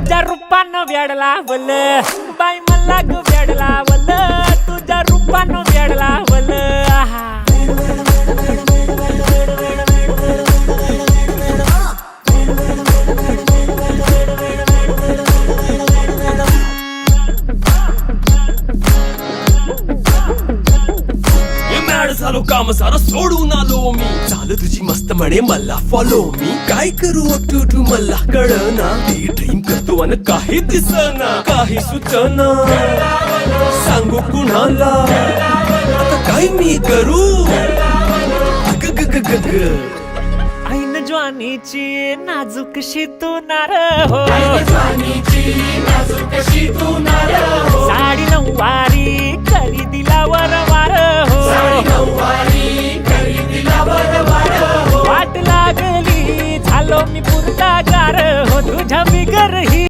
तुझ्या रूपानं वेड लावलं बाई मला ग वेड लावलं तुझ्या रूपानं वेड लावलं आहा झालो काम सारं सोडून आलो मी चाल तुझी मस्त म्हणे मला फॉलो मी काय करू अटू मला कळना ती ड्रीम करतो आणि काही दिसना काही सुचना सांगू कुणाला आता काय मी करू ऐन ज्वानीची नाजूकशी तू नार हो साडी नऊवारी करी दिला वरवार हो वाट लागली झालो मी पुरता गार हो तुझ्या बिगर ही